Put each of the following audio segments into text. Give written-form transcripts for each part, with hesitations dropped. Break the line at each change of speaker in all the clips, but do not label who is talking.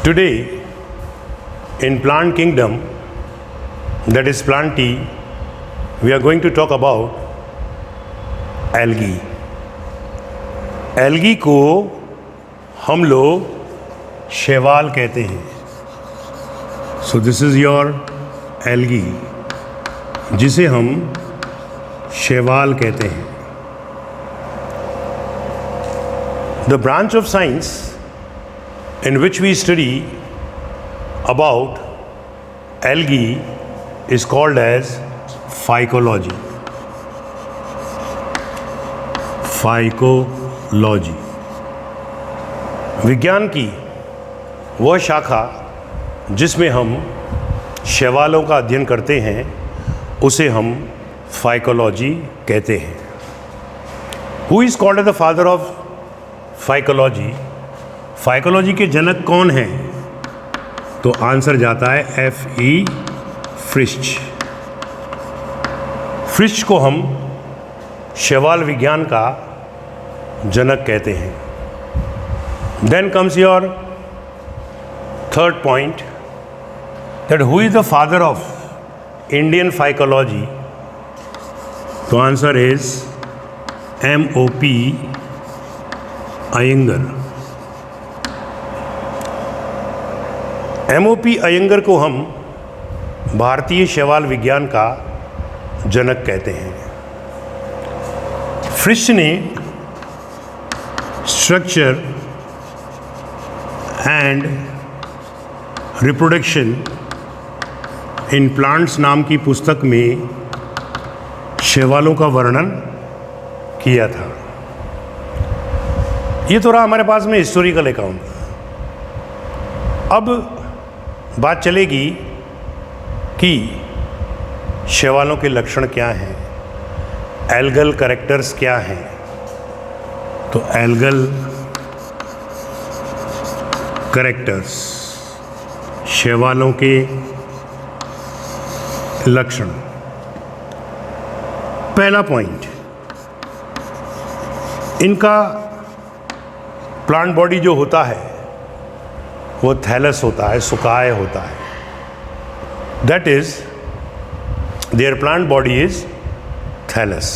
Today, in plant kingdom, that is Plantae, we are going to talk about algae. Algae को हम लोग शैवाल कहते हैं. So this is your algae, जिसे हम शैवाल कहते हैं. The branch of science in which we study about algae is called as phycology. Phycology. विज्ञान की वह शाखा जिसमें हम शैवालों का अध्ययन करते हैं उसे हम फाइकोलॉजी कहते हैं. Who is called as the father of phycology? Phycology के जनक कौन हैं? तो आंसर जाता है F.E. फ्रिश्च. फ्रिश्च को हम शैवाल विज्ञान का जनक कहते हैं. Then comes your third point, that who is the father of Indian phycology? तो answer is M.O.P. Iyengar. M.O.P. Iyengar को हम भारतीय शैवाल विज्ञान का जनक कहते हैं. फ्रिश्च ने structure and reproduction in plants नाम की पुस्तक में शैवालों का वर्णन किया था. ये तो रहा हमारे पास में हिस्टोरिकल अकाउंट. अब बात चलेगी कि शैवालों के लक्षण क्या हैं, एल्गल कैरेक्टर्स क्या हैं. तो एल्गल कैरेक्टर्स, शैवालों के लक्षण. पहला पॉइंट, इनका प्लांट बॉडी जो होता है वो थैलस होता है, सुकाय होता है. That is their plant body is thallus,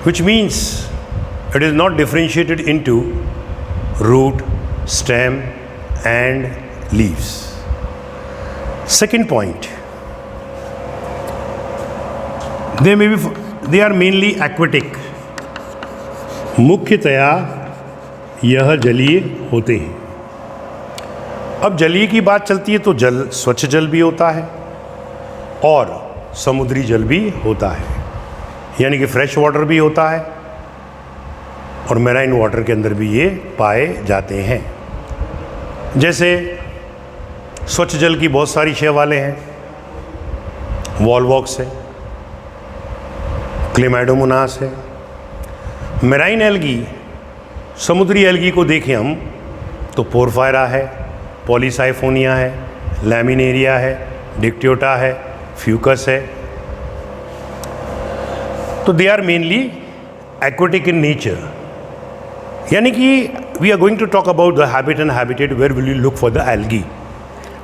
which means it is not differentiated into root, stem and leaves. Second point, they are mainly aquatic. मुख्यतया यह जलीय होते हैं. अब जलीय की बात चलती है तो जल स्वच्छ जल भी होता है और समुद्री जल भी होता है, यानी कि फ्रेश वाटर भी होता है और मैराइन वाटर के अंदर भी ये पाए जाते हैं. जैसे स्वच्छ जल की बहुत सारी शैवालें हैं. वॉलवॉक्स है, क्लेमाइडोमोनास है. मैराइन एल्गी, समुद्री एल्गी को देखें हम तो पोरफायरा है, पॉलीसाइफोनिया है, लैमिनेरिया है, डिक्टियोटा है, फ्यूकस है. तो they are mainly aquatic in nature. यानी कि we are going to talk about the habit and habitat where will you look for the algae.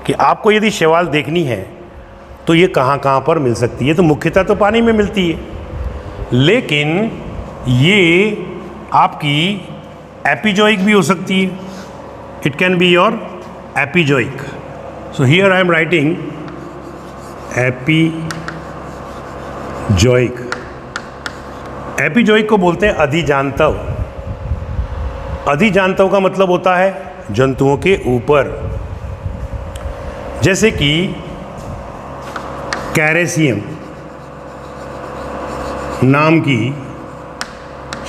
कि आपको यदि शैवाल देखनी है तो ये कहाँ कहाँ पर मिल सकती है? तो मुख्यतः तो पानी में मिलती है, लेकिन ये आपकी एपिजोइक भी हो सकती है. It can be your epizoic. So here I am writing epizoic. Epizoic को बोलते हैं अधिजांतव. अधिजांतव का मतलब होता है जंतुओं के ऊपर. जैसे कि कैरेसियम नाम की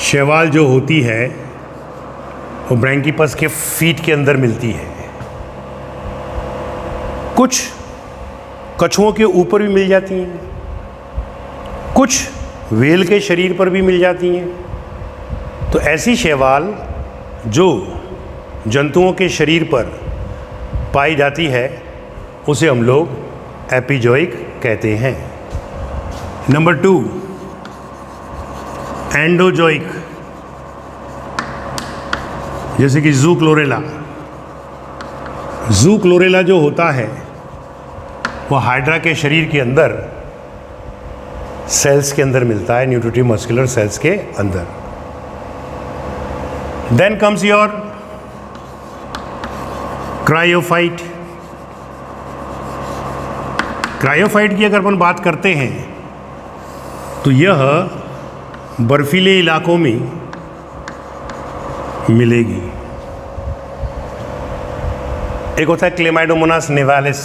शैवाल जो होती है वो ब्रैंकीपस के फीट के अंदर मिलती है. कुछ कछुओं के ऊपर भी मिल जाती हैं, कुछ व्हेल के शरीर पर भी मिल जाती हैं. तो ऐसी शैवाल जो जंतुओं के शरीर पर पाई जाती है उसे हम लोग एपिजोइक कहते हैं. Number 2, endozoic. जैसे कि जूक्लोरेला, जू क्लोरेला जो होता है वो हाइड्रा के शरीर के अंदर सेल्स के अंदर मिलता है, न्यूट्रिटिव मस्कुलर सेल्स के अंदर। Then comes your cryophyte. Cryophyte की अगर अपन बात करते हैं तो यह बर्फीले इलाकों में मिलेगी। एक होता है क्लेमाइडोमोनास निवालिस,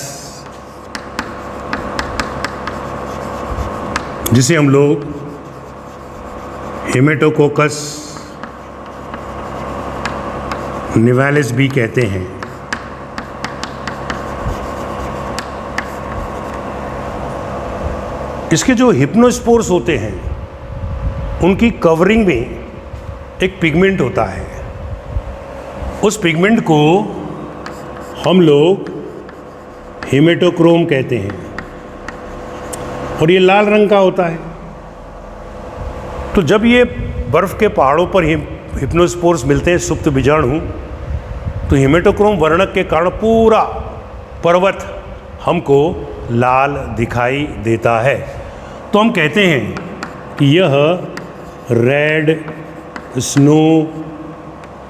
जिसे हम लोग हेमेटोकोकस निवालिस भी कहते हैं। इसके जो हिप्नोस्पोर्स होते हैं उनकी कवरिंग में एक पिगमेंट होता है। उस पिगमेंट को हम लोग हेमेटोक्रोम कहते हैं और ये लाल रंग का होता है। तो जब ये बर्फ़ के पहाड़ों पर हिप्नोस्पोर्स मिलते हैं, सुप्त बीजाणु, तो हेमेटोक्रोम वर्णक के कारण पूरा पर्वत हमको लाल दिखाई देता है। तो हम कहते हैं कि यह रेड स्नो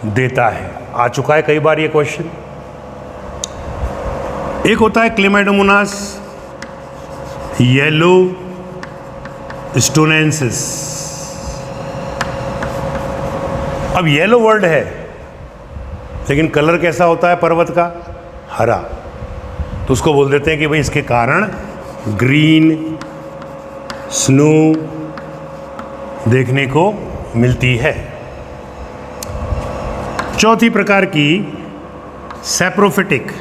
देता है। आ चुका है कई बार ये क्वेश्चन। एक होता है क्लेमाइडोमोनास येलो स्टोनेंसिस। अब येलो वर्ड है लेकिन कलर कैसा होता है पर्वत का? हरा। तो उसको बोल देते हैं कि भाई इसके कारण ग्रीन स्नो देखने को मिलती है। चौथी प्रकार की सैप्रोफिटिक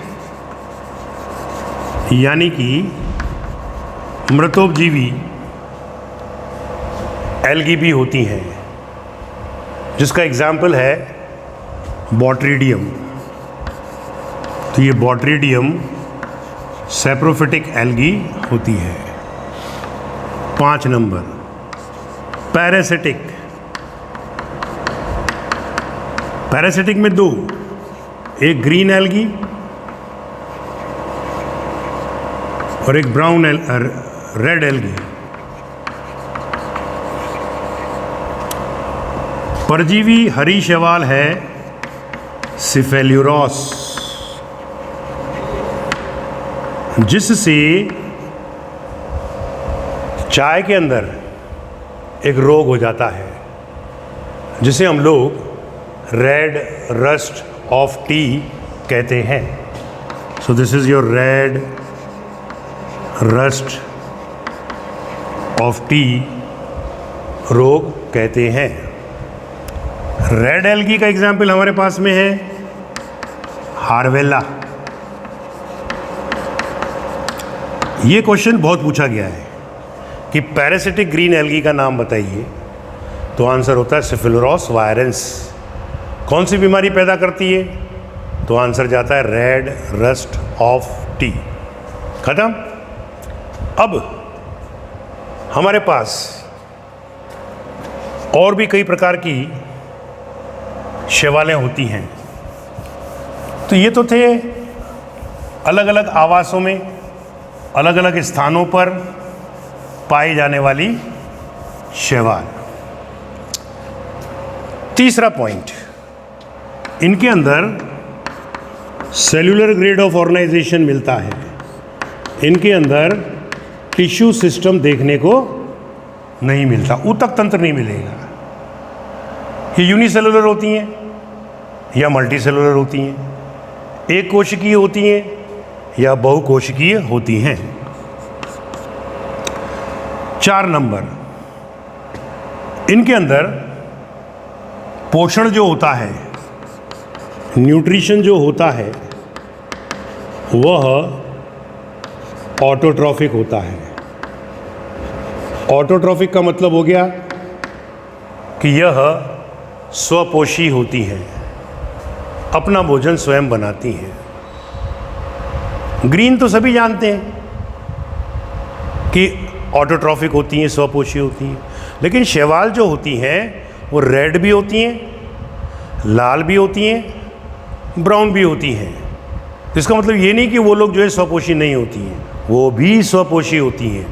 यानी कि मृतोपजीवी एल्गी भी होती हैं, जिसका एग्जाम्पल है बॉट्रीडियम। तो ये बॉट्रीडियम सैप्रोफिटिक एल्गी होती है। 5 नंबर पैरासिटिक। पैरासिटिक में 2, एक ग्रीन एल्गी और एक ब्राउन रेड एल्गी। परजीवी हरी शैवाल है सिफेल्यूरोस, जिससे चाय के अंदर एक रोग हो जाता है जिसे हम लोग रेड रस्ट ऑफ टी कहते हैं। सो this is your red rust of T रोग कहते हैं। रेड एल्गी का एग्जाम्पल हमारे पास में है हार्वेला। ये क्वेश्चन बहुत पूछा गया है कि पैरासिटिक ग्रीन एल्गी का नाम बताइए, तो आंसर होता है सिफिलोरॉस वायरेंस। कौन सी बीमारी पैदा करती है? तो आंसर जाता है रेड रस्ट ऑफ टी। खत्म। अब हमारे पास और भी कई प्रकार की शैवालें होती हैं। तो ये तो थे अलग अलग आवासों में, अलग अलग स्थानों पर पाई जाने वाली शैवाल। तीसरा पॉइंट, इनके अंदर सेल्यूलर ग्रेड ऑफ ऑर्गेनाइजेशन मिलता है। इनके अंदर टिश्यू सिस्टम देखने को नहीं मिलता, ऊतक तंत्र नहीं मिलेगा। ये यूनिसेलुलर होती हैं या मल्टीसेलुलर होती हैं, एक कोशिकीय होती हैं या बहुकोशिकीय होती हैं। 4 नंबर, इनके अंदर पोषण जो होता है, न्यूट्रिशन जो होता है, वह ऑटोट्रॉफिक होता है। ऑटोट्रॉफिक का मतलब हो गया कि यह स्वपोषी होती हैं, अपना भोजन स्वयं बनाती हैं। ग्रीन तो सभी जानते हैं कि ऑटोट्रॉफिक होती हैं, स्वपोषी होती हैं, लेकिन शैवाल जो होती हैं वो रेड भी होती हैं, लाल भी होती हैं, ब्राउन भी होती हैं। तो इसका मतलब ये नहीं कि वो लोग जो है स्वपोषी नहीं होती हैं, वो भी स्वपोषी होती हैं।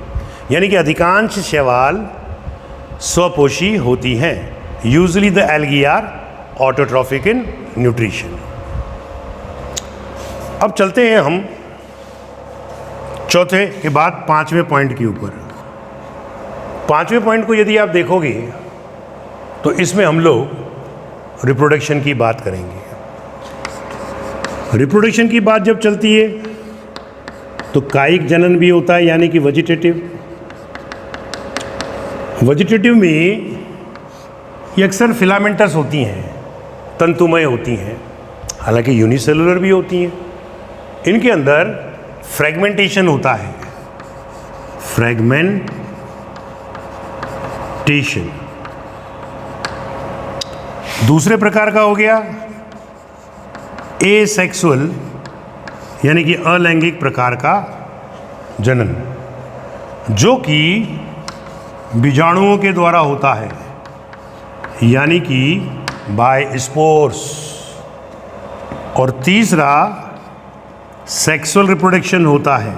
यानी कि अधिकांश शैवाल स्वपोषी होती हैं। Usually the algae are autotrophic in nutrition. अब चलते हैं हम चौथे के बाद पांचवें पॉइंट के ऊपर। पांचवें पॉइंट को यदि आप देखोगे तो इसमें हम लोग रिप्रोडक्शन की बात करेंगे। रिप्रोडक्शन की बात जब चलती है तो कायिक जनन भी होता है, यानी कि वेजिटेटिव। वेजिटेटिव में ये अक्सर फिलामेंटस होती हैं, तंतुमय होती हैं, हालांकि यूनिसेलुलर भी होती हैं। इनके अंदर फ्रेगमेंटेशन होता है, फ्रेगमेंटेशन। दूसरे प्रकार का हो गया एसेक्सुअल, यानी कि अलैंगिक प्रकार का जनन, जो कि बीजाणुओं के द्वारा होता है, यानी कि बाय स्पोर्स। और तीसरा सेक्सुअल रिप्रोडक्शन होता है,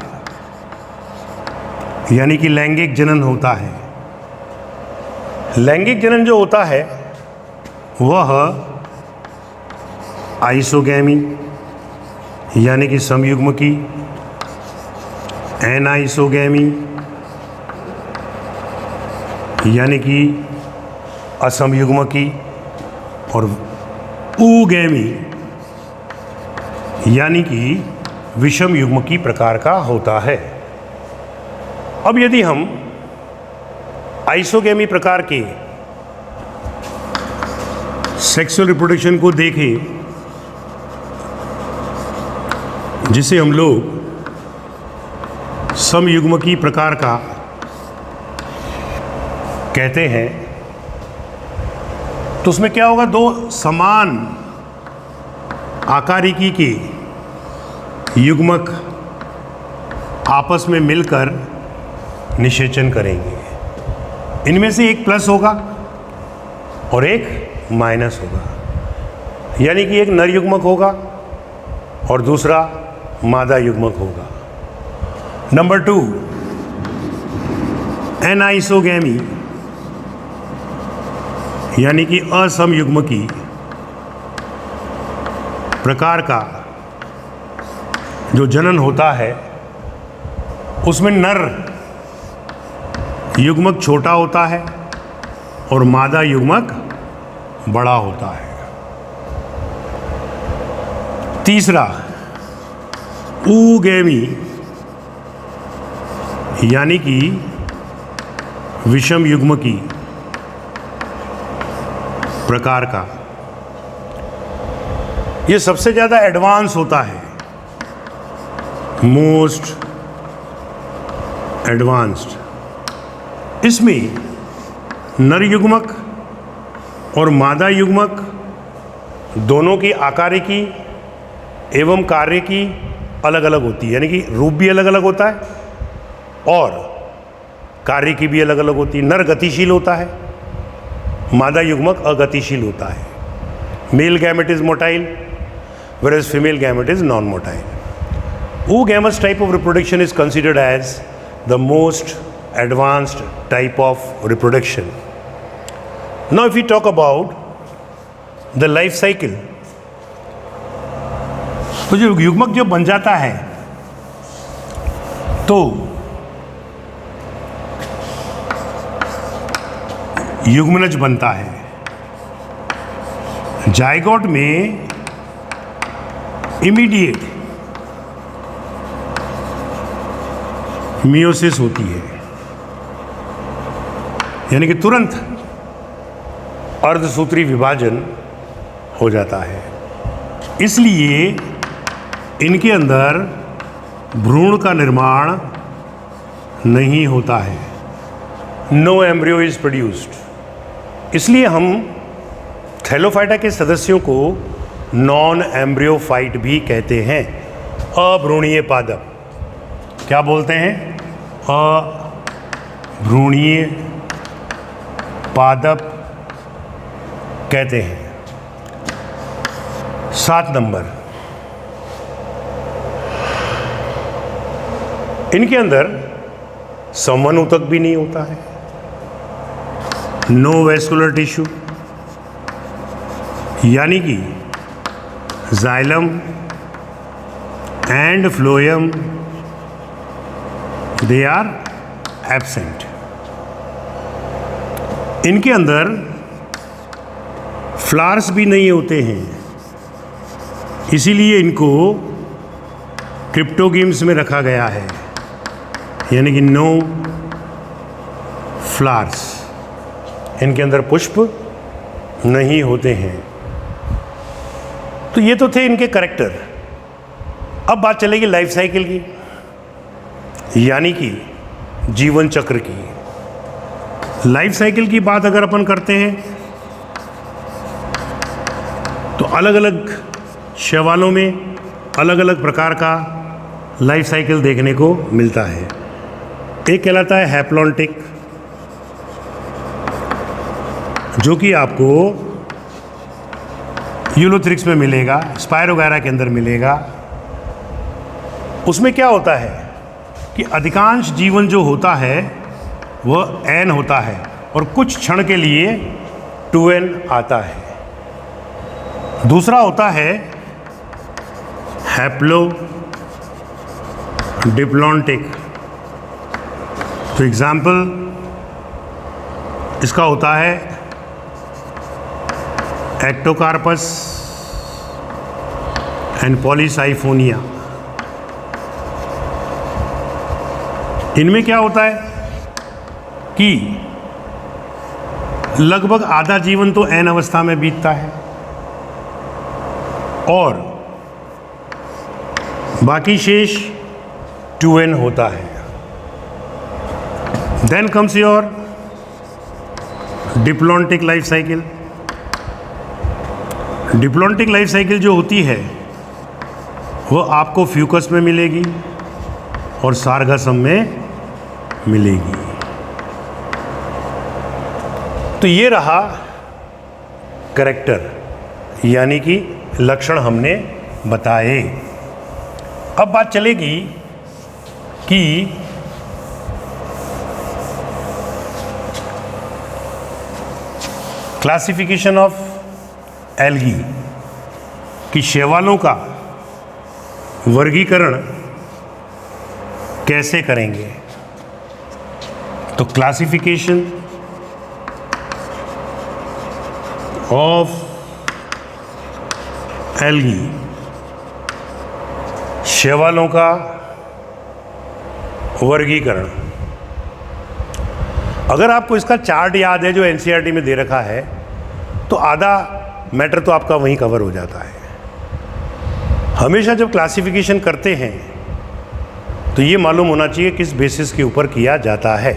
यानी कि लैंगिक जनन होता है। लैंगिक जनन जो होता है वह आइसोगैमी, यानी कि समयुग्मकी, एनाइसोगैमी, यानी कि असमयुग्मकी, और ऊगैमी, यानी कि विषम युग्मकी प्रकार का होता है। अब यदि हम आइसोगैमी प्रकार के सेक्सुअल रिप्रोडक्शन को देखें, जिसे हम लोग समयुग्मकी प्रकार का कहते हैं, तो उसमें क्या होगा, दो समान आकारिकी के युग्मक आपस में मिलकर निषेचन करेंगे। इनमें से एक प्लस होगा और एक माइनस होगा, यानी कि एक नर युग्मक होगा और दूसरा मादा युग्मक होगा। नंबर 2, एनाइसोगैमी, यानी कि असमयुग्मकी प्रकार का जो जनन होता है, उसमें नर युग्मक छोटा होता है और मादा युग्मक बड़ा होता है। तीसरा, ऊगैमी, यानी कि विषम युग्मकी प्रकार का, ये सबसे ज़्यादा एडवांस होता है, मोस्ट एडवांस्ड। इसमें नर युग्मक और मादा युग्मक दोनों की आकारिकी एवं कार्यकी अलग अलग होती है, यानी कि रूप भी अलग अलग होता है और कार्यकी भी अलग अलग होती है। नर गतिशील होता है, मादा युग्मक अगतिशील होता है। Male gamete is motile whereas female gamete is non-motile. Oogamous type of reproduction is considered as the most advanced type of reproduction. Now if we talk about the life cycle, तो जो युग्मक जब बन जाता है तो युग्मनज बनता है। जाइगोट में इमीडिएट मियोसिस होती है, यानी कि तुरंत अर्धसूत्री विभाजन हो जाता है। इसलिए इनके अंदर भ्रूण का निर्माण नहीं होता है, नो एम्ब्रियो इज प्रोड्यूस्ड। इसलिए हम थैलोफाइटा के सदस्यों को नॉन एम्ब्रियोफाइट भी कहते हैं, अभ्रूणीय पादप। क्या बोलते हैं? अभ्रूणीय पादप कहते हैं। 7 नंबर, इनके अंदर संवहन ऊतक भी नहीं होता है, नो वेस्कुलर टिश्यू, यानी कि xylem and phloem they are absent. इनके अंदर फ्लावर्स भी नहीं होते हैं, इसीलिए इनको क्रिप्टोगेम्स में रखा गया है, यानी कि नो फ्लावर्स। इनके अंदर पुष्प नहीं होते हैं। तो ये तो थे इनके कैरेक्टर। अब बात चलेगी लाइफ साइकिल की, यानी कि जीवन चक्र की। लाइफ साइकिल की बात अगर अपन करते हैं तो अलग अलग शैवालों में अलग अलग प्रकार का लाइफ साइकिल देखने को मिलता है। एक कहलाता है हैप्लॉन्टिक, जो कि आपको यूलोथ्रिक्स में मिलेगा, स्पाइरो वगैरह के अंदर मिलेगा। उसमें क्या होता है कि अधिकांश जीवन जो होता है वह एन होता है और कुछ क्षण के लिए 2n आता है। दूसरा होता है हैप्लो डिप्लॉन्टिक। तो एग्जाम्पल इसका होता है एक्टोकार्पस एंड पॉलीसाइफोनिया। इनमें क्या होता है कि लगभग आधा जीवन तो एन अवस्था में बीतता है और बाकी शेष 2n होता है। Then comes your diplontic life cycle. Diplontic life cycle जो होती है वह आपको फ्यूकस में मिलेगी और सारगासम में मिलेगी। तो ये रहा कैरेक्टर, यानी कि लक्षण हमने बताए। अब बात चलेगी कि क्लासिफिकेशन ऑफ एल्गी, कि शैवालों का वर्गीकरण कैसे करेंगे। तो क्लासिफिकेशन ऑफ एल्गी, शैवालों का वर्गीकरण। अगर आपको इसका चार्ट याद है जो एनसीईआरटी में दे रखा है, तो आधा मैटर तो आपका वहीं कवर हो जाता है। हमेशा जब क्लासिफिकेशन करते हैं तो ये मालूम होना चाहिए किस बेसिस के ऊपर किया जाता है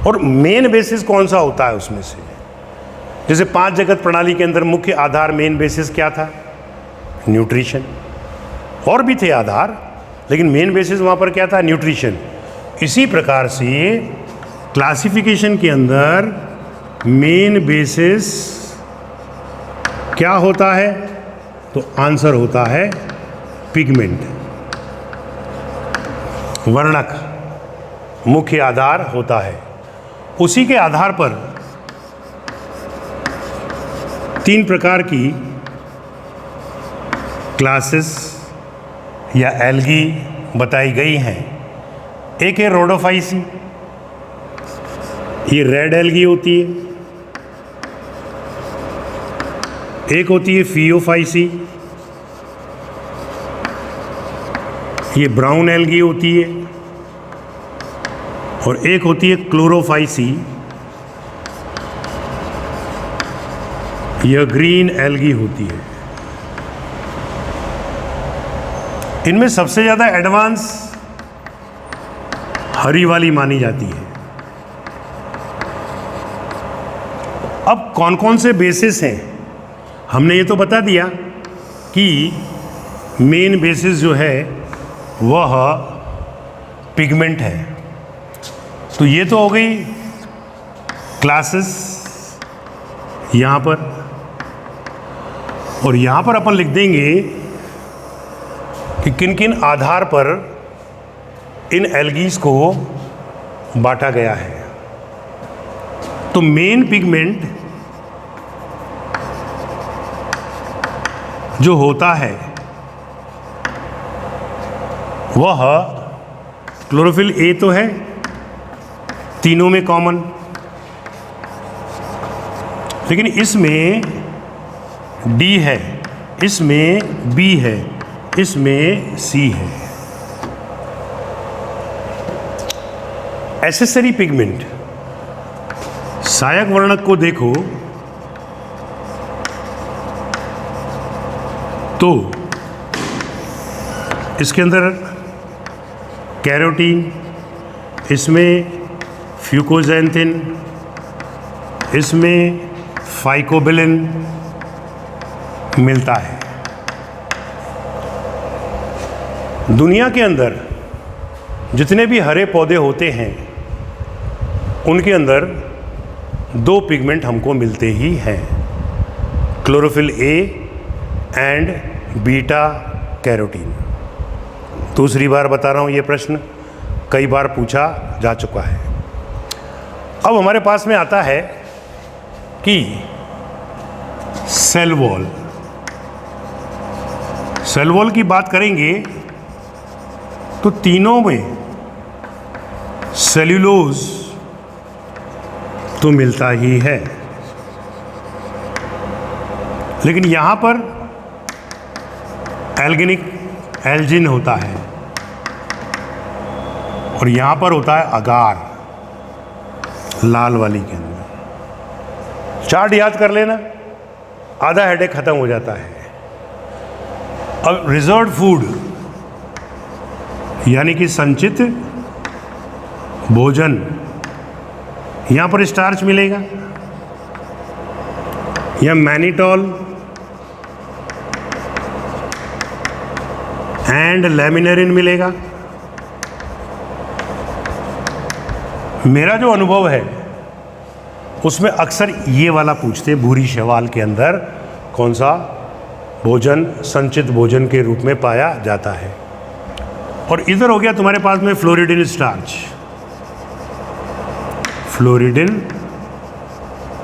और मेन बेसिस कौन सा होता है उसमें से। जैसे 5 जगत प्रणाली के अंदर मुख्य आधार मेन बेसिस क्या था? न्यूट्रिशन। और भी थे आधार, लेकिन मेन बेसिस वहाँ पर क्या था? न्यूट्रिशन। इसी प्रकार से क्लासिफिकेशन के अंदर मेन बेसिस क्या होता है? तो आंसर होता है पिगमेंट, वर्णक मुख्य आधार होता है। उसी के आधार पर 3 प्रकार की क्लासेस या एल्गी बताई गई हैं। एक है रोडोफाइसी, ये रेड एल्गी होती है। एक होती है फियोफाइसी, ये ब्राउन एल्गी होती है। और एक होती है क्लोरोफाइसी, यह ग्रीन एल्गी होती है। इनमें सबसे ज़्यादा एडवांस हरी वाली मानी जाती है। अब कौन कौन से बेसिस हैं? हमने ये तो बता दिया कि मेन बेसिस जो है वह पिगमेंट है। तो ये तो हो गई क्लासेस यहाँ पर, और यहाँ पर अपन लिख देंगे कि किन किन आधार पर इन एल्गीज को बांटा गया है। तो मेन पिगमेंट जो होता है वह क्लोरोफिल ए तो है, तीनों में कॉमन, लेकिन इसमें डी है, इसमें बी है, इसमें सी है। एसेसरी पिगमेंट, सहायक वर्णक को देखो तो इसके अंदर कैरोटीन, इसमें फ्यूकोजेंथिन, इसमें फाइकोबिलिन मिलता है। दुनिया के अंदर जितने भी हरे पौधे होते हैं उनके अंदर दो पिगमेंट हमको मिलते ही हैं, chlorophyll A and beta carotene. दूसरी बार बता रहा हूँ, ये प्रश्न कई बार पूछा जा चुका है। अब हमारे पास में आता है कि सेल वॉल। सेल वॉल की बात करेंगे तो तीनों में सेल्यूलोज तो मिलता ही है, लेकिन यहां पर एल्गेनिक एल्जिन होता है और यहां पर होता है अगार, लाल वाली के अंदर। चार्ट याद कर लेना, आधा हेडेक खत्म हो जाता है। अब रिजर्व फूड यानी कि संचित भोजन, यहां पर स्टार्च मिलेगा, या मैनिटॉल एंड लैमिनेरिन मिलेगा। मेरा जो अनुभव है उसमें अक्सर ये वाला पूछते, भूरी शैवाल के अंदर कौन सा भोजन संचित भोजन के रूप में पाया जाता है। और इधर हो गया तुम्हारे पास में फ्लोरिडिन स्टार्च, फ्लोरिडिन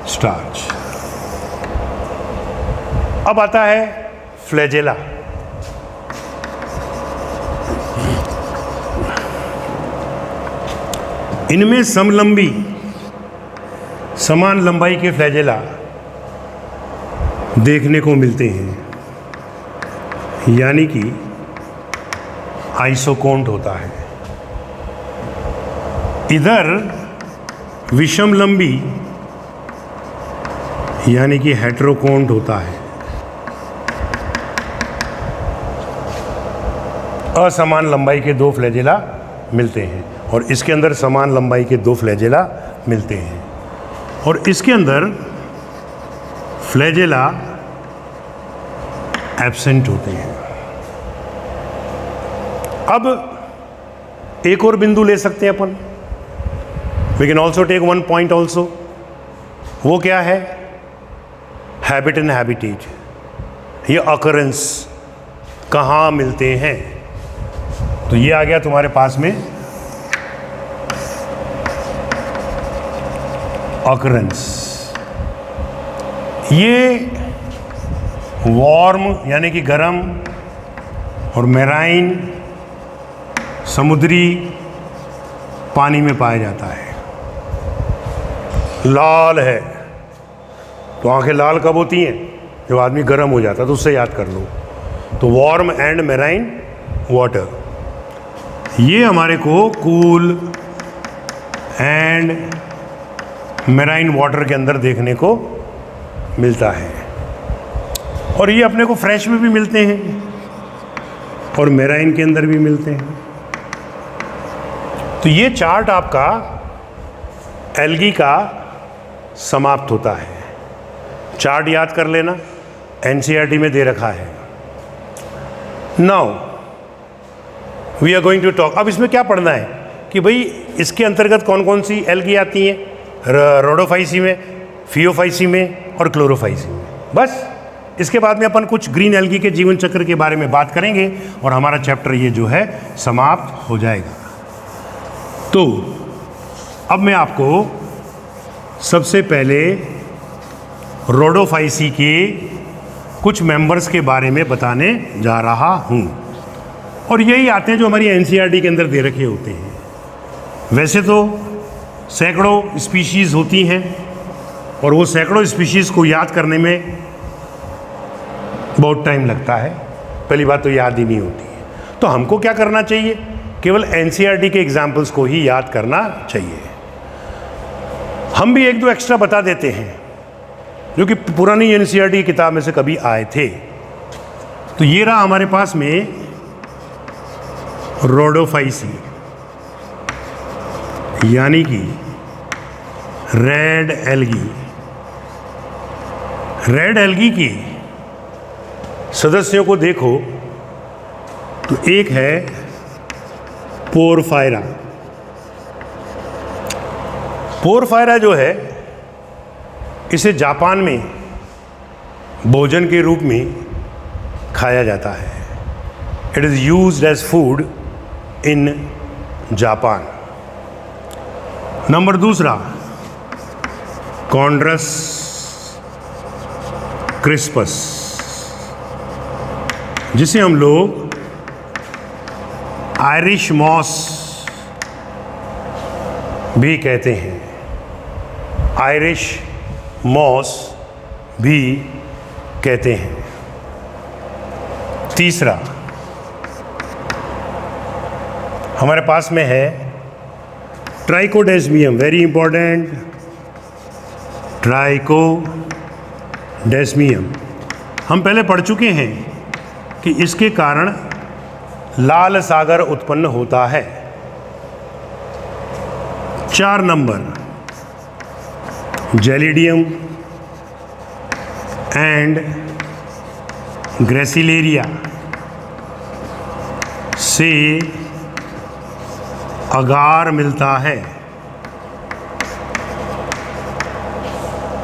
स्टार्च। अब आता है फ्लैजेला। इनमें समलंबी समान लंबाई के फ्लैजेला देखने को मिलते हैं, यानी कि आइसोकोंट होता है। इधर विषम लंबी यानी कि हेटेरोकोंट होता है। असमान लंबाई के दो फ्लैजेला मिलते हैं और इसके अंदर समान लंबाई के दो फ्लैजेला मिलते हैं और इसके अंदर फ्लैजेला एब्सेंट होते हैं। अब एक और बिंदु ले सकते हैं अपन, we can also take one point also. वो क्या है? हैबिट एंड हैबिटेट, ये अकरेंस कहाँ मिलते हैं। तो ये आ गया तुम्हारे पास में अकरेंस। ये वार्म यानी कि गर्म और मैराइन समुद्री पानी में पाया जाता है। लाल है तो आंखें लाल कब होती हैं? जब आदमी गर्म हो जाता है, तो उससे याद कर लो। तो वार्म एंड मैराइन वाटर, ये हमारे को कूल एंड मैराइन वाटर के अंदर देखने को मिलता है। और ये अपने को फ्रेश में भी मिलते हैं और मैराइन के अंदर भी मिलते हैं। तो ये चार्ट आपका एल्गी का समाप्त होता है। चार्ट याद कर लेना, एनसीईआरटी में दे रखा है। Now we are going to talk. अब इसमें क्या पढ़ना है कि भाई इसके अंतर्गत कौन कौन सी एल्गी आती हैं, रोडोफाइसी में, फियोफाइसी में और क्लोरोफाइसी में। बस इसके बाद में अपन कुछ ग्रीन एल्गी के जीवन चक्र के बारे में बात करेंगे और हमारा चैप्टर ये जो है समाप्त हो जाएगा। तो अब मैं आपको सबसे पहले रोडोफाइसी के कुछ मेंबर्स के बारे में बताने जा रहा हूँ, और यही आते हैं जो हमारी एनसीईआरटी के अंदर दे रखे होते हैं। वैसे तो सैकड़ों स्पीशीज़ होती हैं और वो सैकड़ों स्पीशीज़ को याद करने में बहुत टाइम लगता है। पहली बात तो याद ही नहीं होती है। तो हमको क्या करना चाहिए? केवल एनसीईआरटी के एग्जाम्पल्स को ही याद करना चाहिए। हम भी एक दो एक्स्ट्रा बता देते हैं जो कि पुरानी एनसीईआरटी की किताब में से कभी आए थे। तो ये रहा हमारे पास में रोडोफाइसी, यानी कि रेड एल्गी। रेड एल्गी की सदस्यों को देखो तो एक है पोरफायरा। पोरफायरा जो है, इसे जापान में भोजन के रूप में खाया जाता है। It is used as food in Japan. Number दूसरा, कॉन्ड्रस क्रिस्पस, जिसे हम लोग आयरिश मॉस भी कहते हैं। आयरिश मॉस भी कहते हैं। तीसरा हमारे पास में है ट्राइकोडेस्मियम, वेरी इंपॉर्टेंट, ट्राइकोडेस्मियम। हम पहले पढ़ चुके हैं कि इसके कारण लाल सागर उत्पन्न होता है। 4 नंबर, जेलिडियम एंड ग्रेसिलेरिया से अगार मिलता है।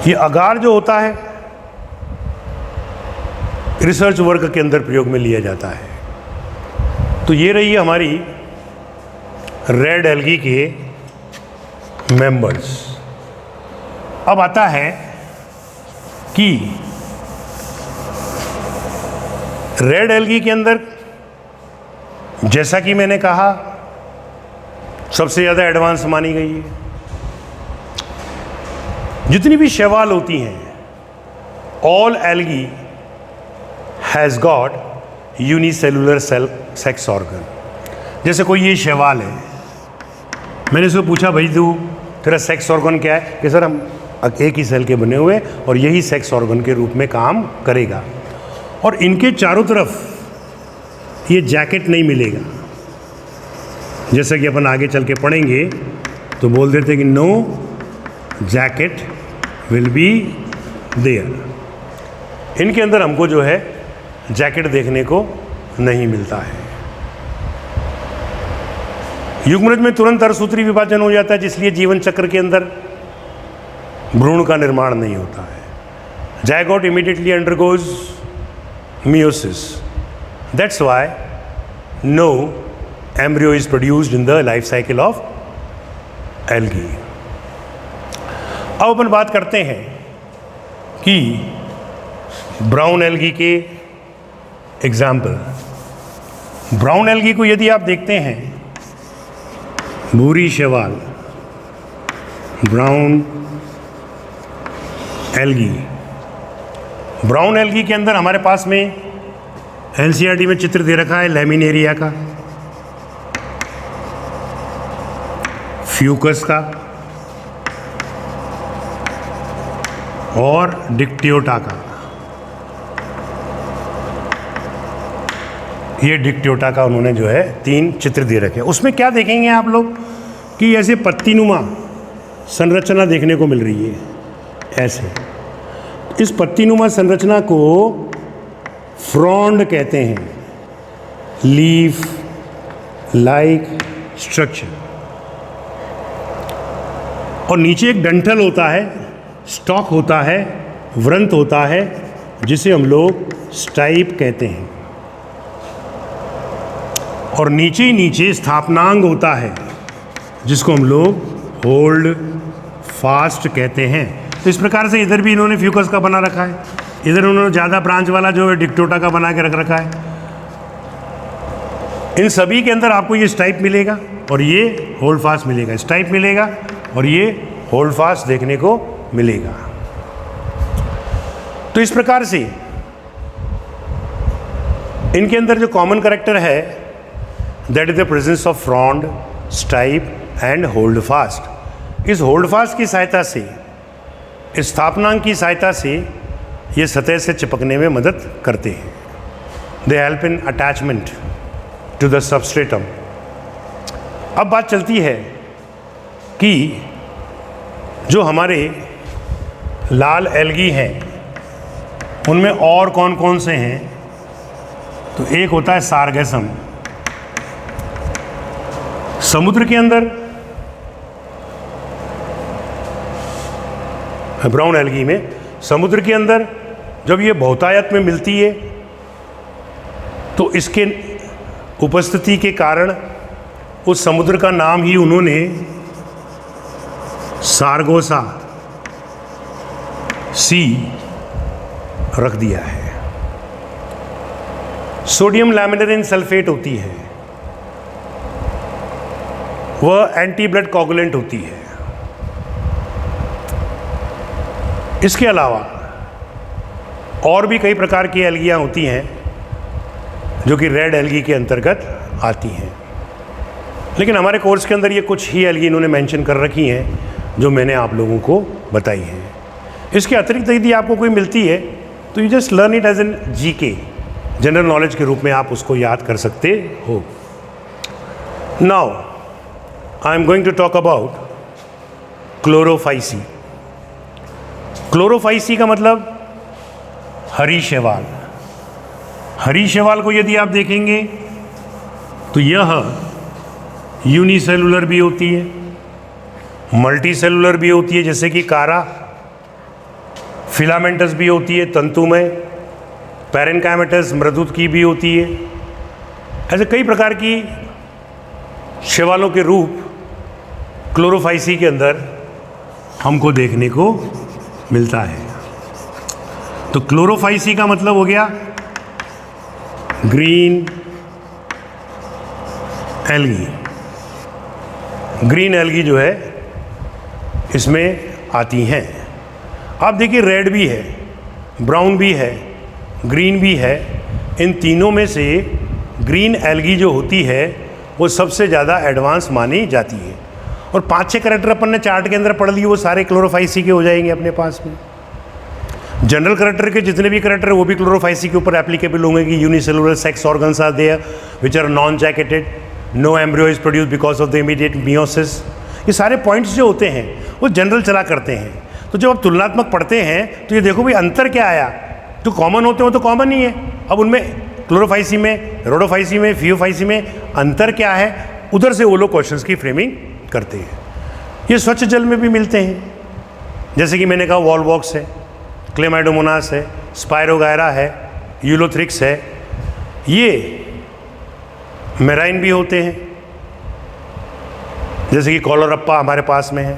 ये अगार जो होता है रिसर्च वर्क के अंदर प्रयोग में लिया जाता है। तो ये रही हमारी रेड एल्गी के मेंबर्स। अब आता है कि रेड एल्गी के अंदर, जैसा कि मैंने कहा, सबसे ज़्यादा एडवांस मानी गई है। जितनी भी शैवाल होती हैं, all algae has got unicellular cell sex organ. जैसे कोई ये शैवाल है, मैंने उससे पूछा भाई तू तेरा सेक्स ऑर्गन क्या है? कि सर हम एक ही सेल के बने हुए और यही सेक्स ऑर्गन के रूप में काम करेगा। और इनके चारों तरफ ये जैकेट नहीं मिलेगा। जैसा कि अपन आगे चल के पढ़ेंगे तो बोल देते कि no jacket will be there. इनके अंदर हमको जो है जैकेट देखने को नहीं मिलता है। युग्मनज में तुरंत अर्धसूत्री विभाजन हो जाता है, जिसलिए जीवन चक्र के अंदर भ्रूण का निर्माण नहीं होता है। Zygote immediately undergoes meiosis. That's why no embryo is produced in the life cycle of algae. अब अपन बात करते हैं कि ब्राउन एल्गी के एग्जाम्पल। ब्राउन एल्गी को यदि आप देखते हैं, भूरी शैवाल, ब्राउन एल्गी। ब्राउन एल्गी के अंदर हमारे पास में एनसीईआरटी में चित्र दे रखा है लैमिनेरिया का, फ्यूकस का और डिक्टियोटा का। ये डिक्टियोटा का उन्होंने जो है 3 चित्र दे रखे हैं। उसमें क्या देखेंगे आप लोग कि ऐसे पत्तीनुमा संरचना देखने को मिल रही है। ऐसे इस पत्तीनुमा संरचना को फ्रॉन्ड कहते हैं, लीफ लाइक स्ट्रक्चर। और नीचे एक डंठल होता है, स्टॉक होता है, वृंत होता है, जिसे हम लोग स्टाइप कहते हैं। और नीचे ही नीचे स्थापनांग होता है, जिसको हम लोग होल्ड फास्ट कहते हैं। तो इस प्रकार से इधर भी इन्होंने फ्यूकस का बना रखा है, इधर उन्होंने ज़्यादा ब्रांच वाला जो है डिक्टोटा का बना के रख रखा है। इन सभी के अंदर आपको ये स्टाइप मिलेगा और ये होल्ड फास्ट मिलेगा, स्टाइप मिलेगा और ये होल्ड फास्ट देखने को मिलेगा। तो इस प्रकार से इनके अंदर जो कॉमन कैरेक्टर है that is the presence of frond, stipe and hold fast. इस होल्ड फास्ट की सहायता से, इस स्थापनांक की सहायता से ये सतह से चिपकने में मदद करते हैं। They help in attachment to the substratum. अब बात चलती है कि जो हमारे लाल एल्गी हैं उनमें और कौन कौन से हैं। तो एक होता है सारगेसम। समुद्र के अंदर ब्राउन एल्गी में, समुद्र के अंदर जब ये बहुतायत में मिलती है तो इसके उपस्थिति के कारण उस समुद्र का नाम ही उन्होंने सारगोसा सी रख दिया है। सोडियम लैमिनरिन सल्फेट होती है, वह एंटी ब्लड कोगुलेंट होती है। इसके अलावा और भी कई प्रकार की एल्गियाँ होती हैं जो कि रेड एल्गी के अंतर्गत आती हैं, लेकिन हमारे कोर्स के अंदर ये कुछ ही एल्गी इन्होंने मेंशन कर रखी हैं जो मैंने आप लोगों को बताई हैं। इसके अतिरिक्त यदि आपको कोई मिलती है तो you just learn it as an GK, general knowledge के रूप में आप उसको याद कर सकते हो। Now I am going to talk about Chlorophyceae. Chlorophyceae का मतलब हरी शैवाल। हरी शैवाल को यदि आप देखेंगे तो यह यूनिसेलुलर भी होती है, मल्टी सेलुलर भी होती है, जैसे कि कारा, फिलामेंटस भी होती है तंतुमय, पैरेनकाइमेटस मृदुत की भी होती है। ऐसे कई प्रकार की शैवालों के रूप क्लोरोफाइसी के अंदर हमको देखने को मिलता है। तो क्लोरोफाइसी का मतलब हो गया ग्रीन एल्गी। ग्रीन एल्गी जो है इसमें आती हैं। आप देखिए रेड भी है, ब्राउन भी है, ग्रीन भी है। इन तीनों में से ग्रीन एल्गी जो होती है वो सबसे ज़्यादा एडवांस मानी जाती है। और 5-6 कैरेक्टर अपन ने चार्ट के अंदर पढ़ लिए, वो सारे क्लोरोफाइसी के हो जाएंगे अपने पास में। जनरल कैरेक्टर के जितने भी कैरेक्टर है वो भी क्लोरोफाइसी के ऊपर एप्लीकेबल होंगे कि unicellular sex organs are there which are non jacketed, no embryo is produce because of the immediate meiosis. ये सारे पॉइंट्स जो होते हैं वो जनरल चला करते हैं। तो जब आप तुलनात्मक पढ़ते हैं तो ये देखो भाई अंतर क्या आया। जो कॉमन होते हैं वो तो कॉमन ही है। अब उनमें क्लोरोफाइसी में, रोडोफाइसी में, फियोफाइसी में अंतर क्या है, उधर से वो लोग क्वेश्चंस की फ्रेमिंग करते हैं। ये स्वच्छ जल में भी मिलते हैं, जैसे कि मैंने कहा वॉलवॉक्स है, क्लेमाइडोमोनास है, स्पायरोगायरा है, यूलोथ्रिक्स है। ये मेराइन भी होते हैं, जैसे कि कॉलोरप्पा हमारे पास में है।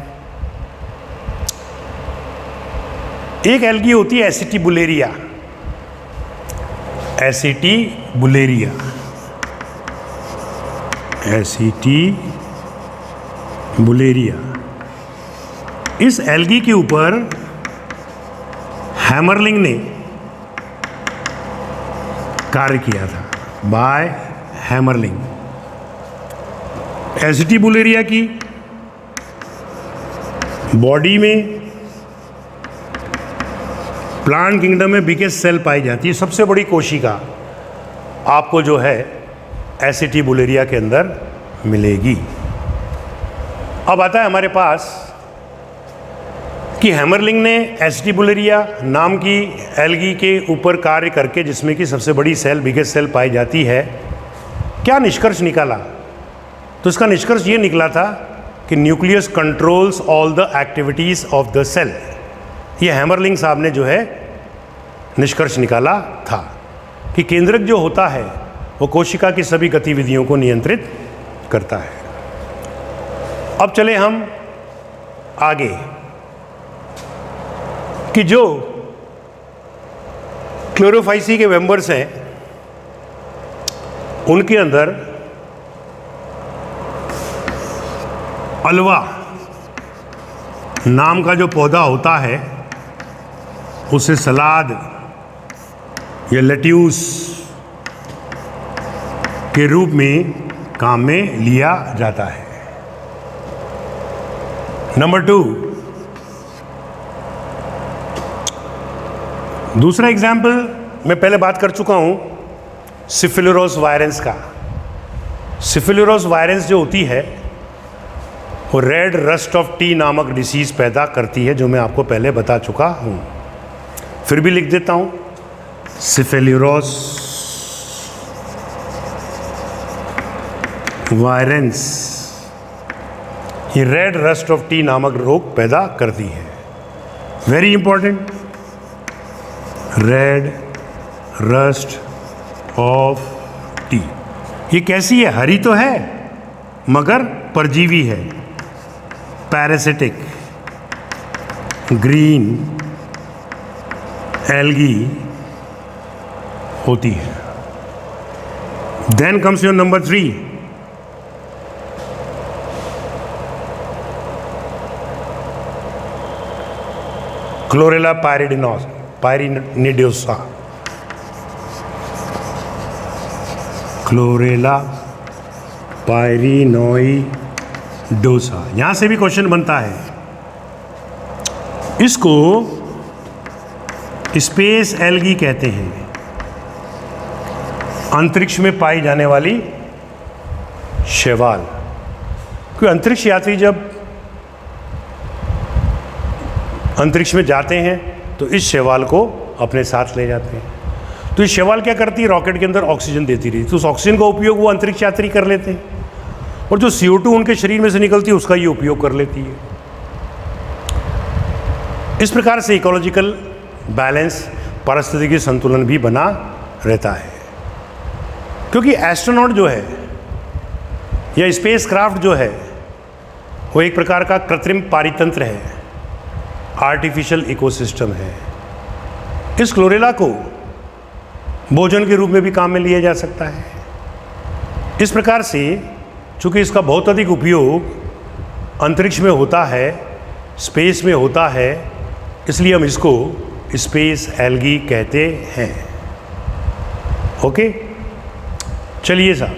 एक एल्गी होती है एसिटिबुलेरिया। एसिटिबुलेरिया, एसिटिबुलेरिया। इस एल्गी के ऊपर हैमरलिंग ने कार्य किया था, बाय हैमरलिंग। एसिटिबुलेरिया की बॉडी में प्लांट किंगडम में बिगेस्ट सेल पाई जाती है। सबसे बड़ी कोशिका आपको जो है एसिटिबुलेरिया के अंदर मिलेगी। अब आता है हमारे पास कि हैमरलिंग ने एसिटिबुलेरिया नाम की एल्गी के ऊपर कार्य करके, जिसमें कि सबसे बड़ी सेल बिगेस्ट सेल पाई जाती है, क्या निष्कर्ष निकाला। तो इसका निष्कर्ष ये निकला था कि nucleus controls all the activities of the cell. ये हैमरलिंग साहब ने जो है निष्कर्ष निकाला था कि केंद्रक जो होता है वो कोशिका की सभी गतिविधियों को नियंत्रित करता है। अब चले हम आगे कि जो क्लोरोफाइसी के मेंबर्स हैं उनके अंदर अल्वा नाम का जो पौधा होता है उसे सलाद या लेट्यूस के रूप में काम में लिया जाता है। नंबर 2, दूसरा एग्जाम्पल मैं पहले बात कर चुका हूं सिफिलिरोस वायरेंस का। सिफिलिरोस वायरेंस जो होती है वो रेड रस्ट ऑफ टी नामक डिसीज पैदा करती है, जो मैं आपको पहले बता चुका हूं। फिर भी लिख देता हूं, सिफिलिरोस वायरेंस ये रेड रस्ट ऑफ टी नामक रोग पैदा करती है। Very important, red rust of T ये कैसी है? हरी तो है मगर परजीवी है, पैरासिटिक ग्रीन एल्गी होती है। Then comes your number 3, Chlorella pyrenoidosa. Chlorella pyrenoidosa, यहां से भी क्वेश्चन बनता है। इसको स्पेस एल्गी कहते हैं, अंतरिक्ष में पाई जाने वाली शैवाल। क्योंकि अंतरिक्ष यात्री जब अंतरिक्ष में जाते हैं तो इस शैवाल को अपने साथ ले जाते हैं। तो ये शैवाल क्या करती है? रॉकेट के अंदर ऑक्सीजन देती रही, तो उस ऑक्सीजन का उपयोग वो अंतरिक्ष यात्री कर लेते हैं, और जो CO2 उनके शरीर में से निकलती है उसका ये उपयोग कर लेती है। इस प्रकार से इकोलॉजिकल बैलेंस, पारिस्थितिकी संतुलन भी बना रहता है। क्योंकि एस्ट्रोनॉट जो है या स्पेस क्राफ्ट जो है वो एक प्रकार का कृत्रिम पारितंत्र है, आर्टिफिशियल इकोसिस्टम है। इस क्लोरेला को भोजन के रूप में भी काम में लिया जा सकता है। इस प्रकार से चूंकि इसका बहुत अधिक उपयोग अंतरिक्ष में होता है, स्पेस में होता है, इसलिए हम इसको स्पेस एल्गी कहते हैं। ओके, चलिए साहब,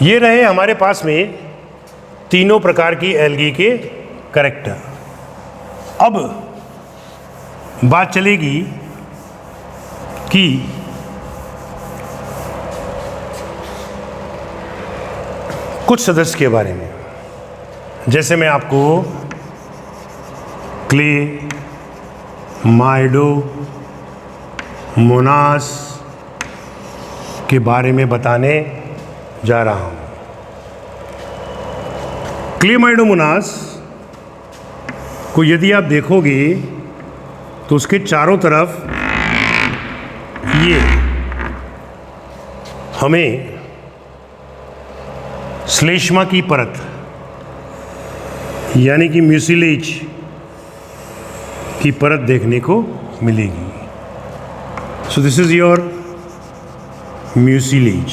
ये रहे हमारे पास में तीनों प्रकार की एल्गी के कैरेक्टर। अब बात चलेगी कि कुछ सदस्य के बारे में। जैसे मैं आपको क्ले, माइडो मोनास के बारे में बताने जा रहा हूँ। क्लेमाइडोमोनास को यदि आप देखोगे तो उसके चारों तरफ ये हमें श्लेष्मा की परत यानी कि म्यूसिलेज की परत देखने को मिलेगी। सो दिस इज योर म्यूसिलेज।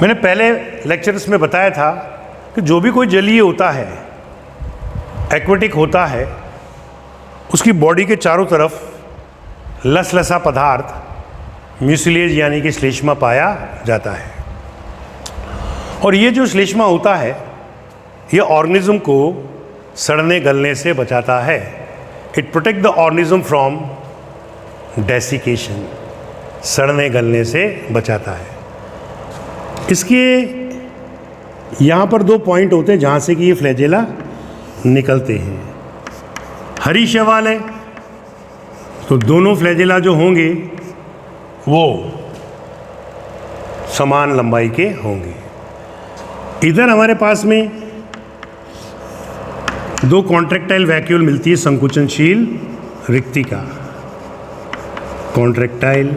मैंने पहले लेक्चर्स में बताया था कि जो भी कोई जलीय होता है, एक्वेटिक होता है, उसकी बॉडी के चारों तरफ लसलसा पदार्थ म्यूसिलेज यानी कि श्लेष्मा पाया जाता है। और ये जो श्लेष्मा होता है ये ऑर्गेनिज्म को सड़ने गलने से बचाता है। It protect the organism from desiccation, सड़ने गलने से बचाता है। इसके यहाँ पर दो पॉइंट होते हैं जहाँ से कि ये फ्लैजेला निकलते हैं। हरी शैवाल है तो दोनों फ्लैजेला जो होंगे वो समान लंबाई के होंगे। इधर हमारे पास में दो कॉन्ट्रैक्टाइल वैक्यूल मिलती है, संकुचनशील रिक्तिका, कॉन्ट्रैक्टाइल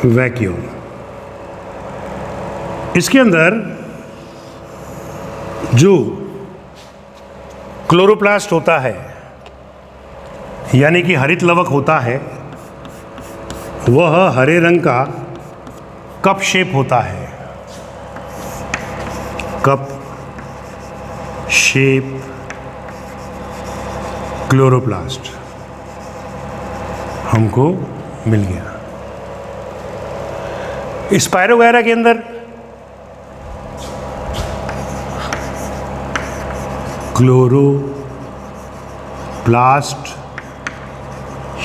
वैक्यूल। इसके अंदर जो क्लोरोप्लास्ट होता है, यानी कि हरित लवक होता है, वह हरे रंग का कप शेप होता है। कप शेप क्लोरोप्लास्ट हमको मिल गया। स्पायरोगैरा के अंदर क्लोरोप्लास्ट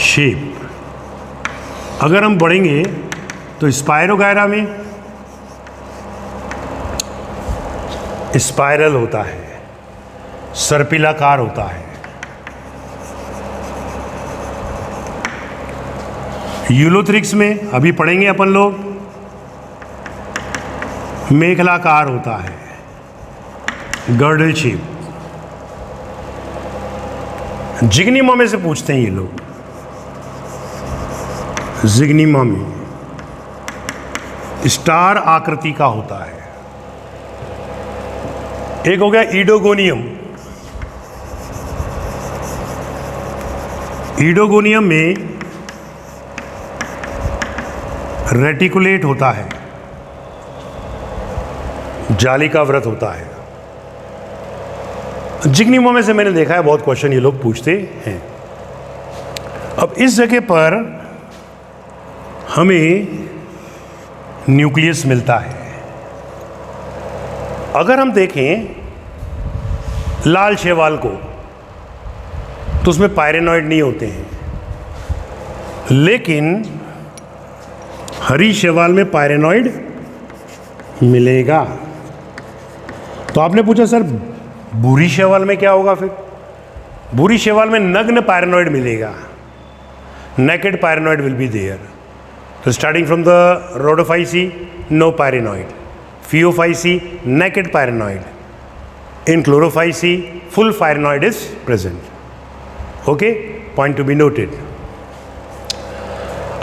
शेप, अगर हम बढ़ेंगे तो स्पायरोगैरा में स्पाइरल होता है, सर्पिलाकार होता है। यूलोथ्रिक्स में अभी पढ़ेंगे अपन लोग, मेखलाकार होता है, गर्डल शेप। जिग्निमा में से पूछते हैं ये लोग, जिग्निमा में स्टार आकृति का होता है। एक हो गया ईडोगोनियम। ईडोगोनियम में रेटिकुलेट होता है, जाली का व्रत होता है। जिग्निमा में से मैंने देखा है बहुत क्वेश्चन ये लोग पूछते हैं। अब इस जगह पर हमें न्यूक्लियस मिलता है। अगर हम देखें लाल शैवाल को तो उसमें पायरेनॉइड नहीं होते हैं, लेकिन हरी शैवाल में पायरेनॉइड मिलेगा। तो आपने पूछा सर भूरी शैवाल में क्या होगा? फिर भूरी शैवाल में नग्न पायरेनॉइड मिलेगा, naked pyrenoid will be there. तो starting from the Rhodophyceae no pyrenoid, Phaeophyceae naked pyrenoid, in Chlorophyceae full pyrenoid is present. Okay, point to be noted.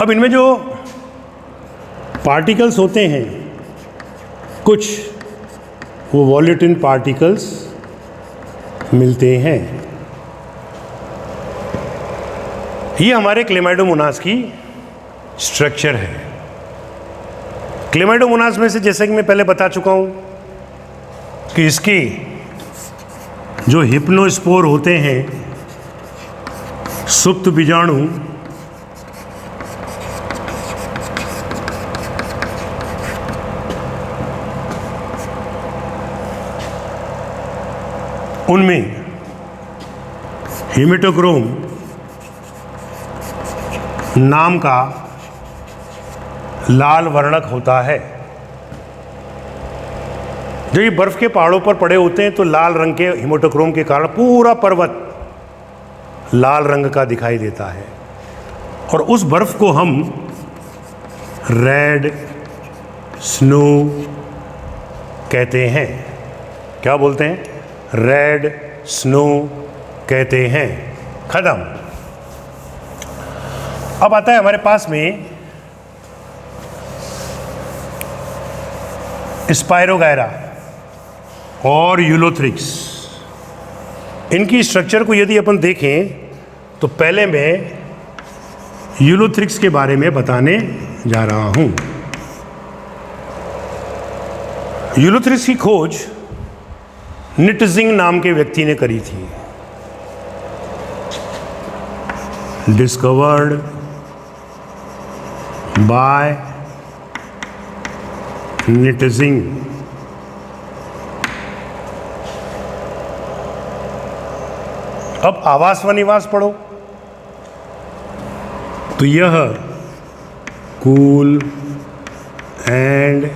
अब इनमें जो पार्टिकल्स होते हैं कुछ, वो वॉल्यूटिन पार्टिकल्स मिलते हैं। ये हमारे क्लेमाइडोमोनास की स्ट्रक्चर है। क्लेमाइडोमोनास में से जैसे कि मैं पहले बता चुका हूं कि इसके जो हिप्नोस्पोर होते हैं, सुप्त बीजाणु, उनमें हेमेटोक्रोम नाम का लाल वर्णक होता है। जब ये बर्फ के पहाड़ों पर पड़े होते हैं तो लाल रंग के हेमेटोक्रोम के कारण पूरा पर्वत लाल रंग का दिखाई देता है, और उस बर्फ को हम रेड स्नो कहते हैं। क्या बोलते हैं? रेड स्नो कहते हैं। खत्म। अब आता है हमारे पास में स्पायरोगैरा और यूलोथ्रिक्स। इनकी स्ट्रक्चर को यदि अपन देखें तो पहले मैं यूलोथ्रिक्स के बारे में बताने जा रहा हूं। यूलोथ्रिक्स की खोज निटजिंग नाम के व्यक्ति ने करी थी। Discovered by Nitzing. अब आवास व निवास पढ़ो तो यह cool and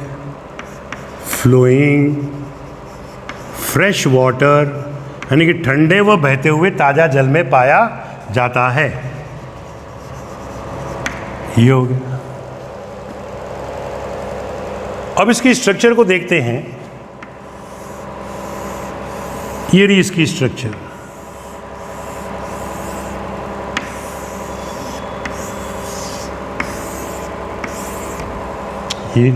flowing fresh water, यानी कि ठंडे व बहते हुए ताज़ा जल में पाया जाता है। योग। अब इसकी स्ट्रक्चर को देखते हैं। ये रही इसकी स्ट्रक्चर। ये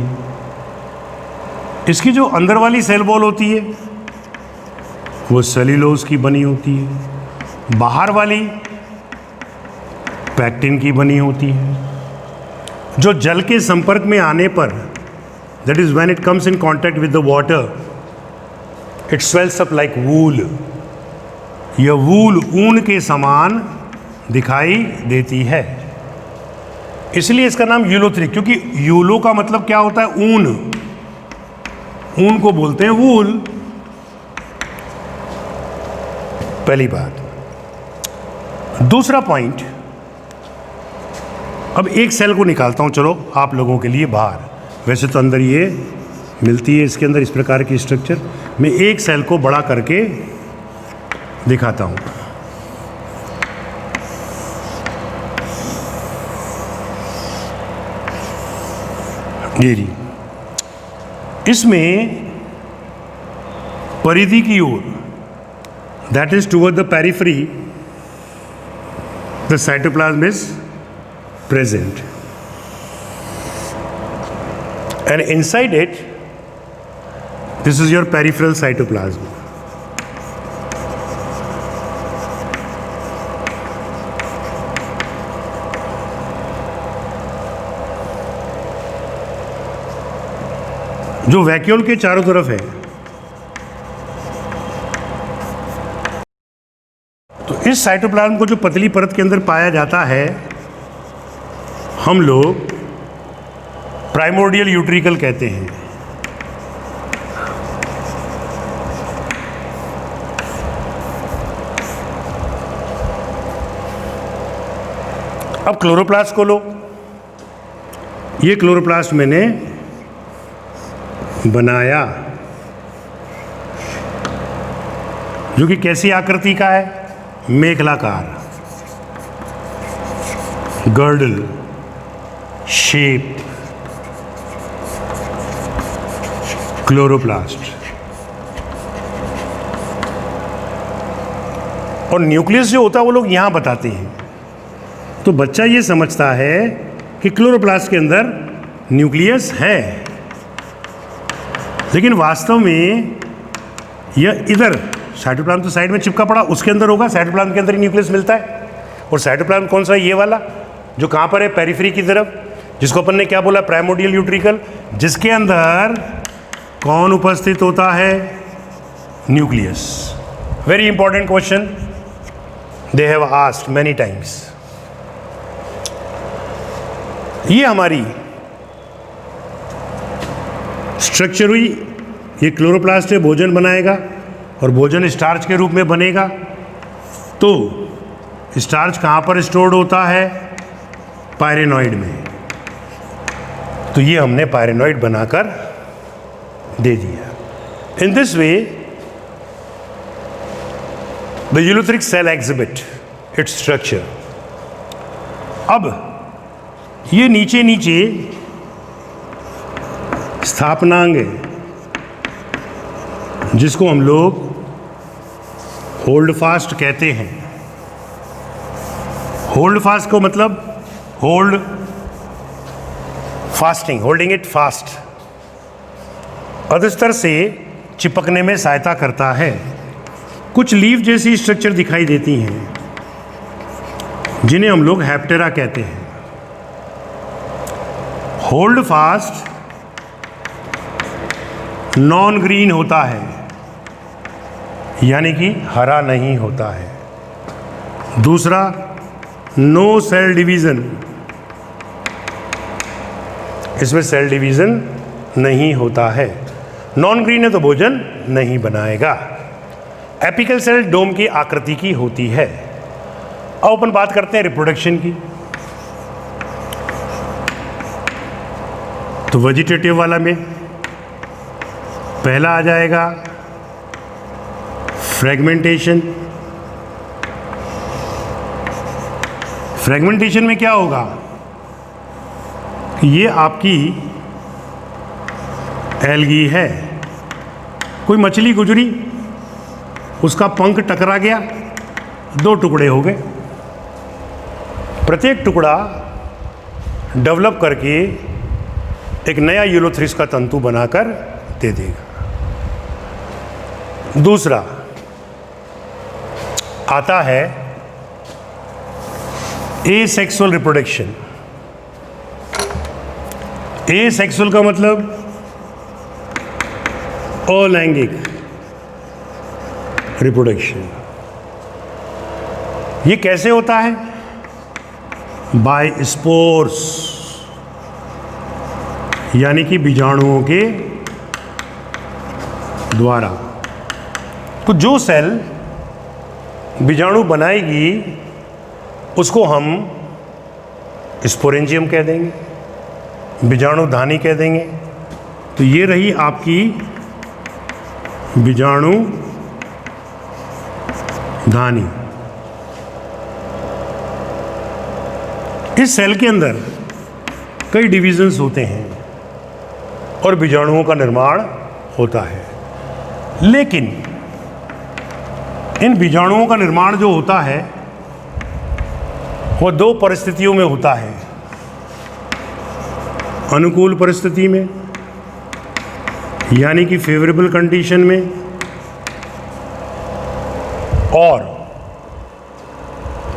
इसकी जो अंदर वाली सेल वॉल होती है वो सेल्यूलोज की बनी होती है, बाहर वाली पैक्टिन की बनी होती है। जो जल के संपर्क में आने पर, that is when it comes in contact with the water, it swells up like wool. यह वूल ऊन के समान दिखाई देती है, इसलिए इसका नाम यूलोथ्रिक, क्योंकि यूलो का मतलब क्या होता है? ऊन। ऊन को बोलते हैं वूल। पहली बात। दूसरा पॉइंट, अब एक सेल को निकालता हूं, चलो आप लोगों के लिए बाहर। वैसे तो अंदर ये मिलती है, इसके अंदर इस प्रकार की स्ट्रक्चर। मैं एक सेल को बड़ा करके दिखाता हूं। ये जी, इसमें परिधि की ओर, that is toward the periphery, the cytoplasm is present, and inside it this is your peripheral cytoplasm. जो वैक्यूल के चारों तरफ है। तो इस साइटोप्लाज्म को जो पतली परत के अंदर पाया जाता है, हम लोग प्राइमोर्डियल यूट्रिकल कहते हैं। अब क्लोरोप्लास्ट को लो। ये क्लोरोप्लास्ट मैंने बनाया, जो कि कैसी आकृति का है? मेखलाकार, गर्डल शेप क्लोरोप्लास्ट। और न्यूक्लियस जो होता है वो लोग यहां बताते हैं। तो बच्चा ये समझता है कि क्लोरोप्लास्ट के अंदर न्यूक्लियस है, लेकिन वास्तव में यह इधर साइटोप्लाज्म तो साइड में चिपका पड़ा, उसके अंदर होगा। साइटोप्लाज्म के अंदर ही न्यूक्लियस मिलता है। और साइटोप्लाज्म कौन सा है? ये वाला, जो कहाँ पर है? पेरिफेरी की तरफ, जिसको अपन ने क्या बोला? प्राइमोर्डियल यूट्रिकल, जिसके अंदर कौन उपस्थित होता है? Nucleus. Very important question, they have asked many times. ये हमारी स्ट्रक्चर हुई। ये क्लोरोप्लास्ट है, भोजन बनाएगा और भोजन स्टार्च के रूप में बनेगा। तो स्टार्च कहाँ पर स्टोर्ड होता है? पायरेनॉइड में। तो ये हमने पायरेनॉइड बनाकर दे दिया। In this way the ulothrix cell exhibit its structure. अब ये नीचे नीचे स्थापनांग है, जिसको हम लोग होल्ड फास्ट कहते हैं। होल्ड फास्ट को मतलब hold fasting, holding it fast, अधस्तर से चिपकने में सहायता करता है। कुछ लीफ जैसी स्ट्रक्चर दिखाई देती हैं, जिन्हें हम लोग हैप्टेरा कहते हैं। होल्ड फास्ट नॉन ग्रीन होता है, यानी कि हरा नहीं होता है। दूसरा, नो सेल डिवीजन, इसमें सेल डिवीजन नहीं होता है। नॉन ग्रीन है तो भोजन नहीं बनाएगा। एपिकल सेल डोम की आकृति की होती है। अब अपन बात करते हैं रिप्रोडक्शन की। तो वेजिटेटिव वाला में पहला आ जाएगा फ्रेगमेंटेशन। फ्रेगमेंटेशन में क्या होगा कि ये आपकी एल्गी है, कोई मछली गुजरी, उसका पंख टकरा गया, 2 टुकड़े हो गए। प्रत्येक टुकड़ा डेवलप करके एक नया यूलोथ्रिस का तंतु बनाकर दे देगा। दूसरा आता है एसेक्सुअल रिप्रोडक्शन। एसेक्सुअल का मतलब अलैंगिक रिप्रोडक्शन। ये कैसे होता है? बाय स्पोर्स, यानी कि बीजाणुओं के द्वारा। तो जो सेल बीजाणु बनाएगी उसको हम स्पोरेंजियम कह देंगे, बीजाणुधानी कह देंगे। तो ये रही आपकी बीजाणुधानी। इस सेल के अंदर कई डिविजन्स होते हैं और बीजाणुओं का निर्माण होता है, लेकिन इन बीजाणुओं का निर्माण जो होता है वह दो परिस्थितियों में होता है। अनुकूल परिस्थिति में, यानी कि फेवरेबल कंडीशन में, और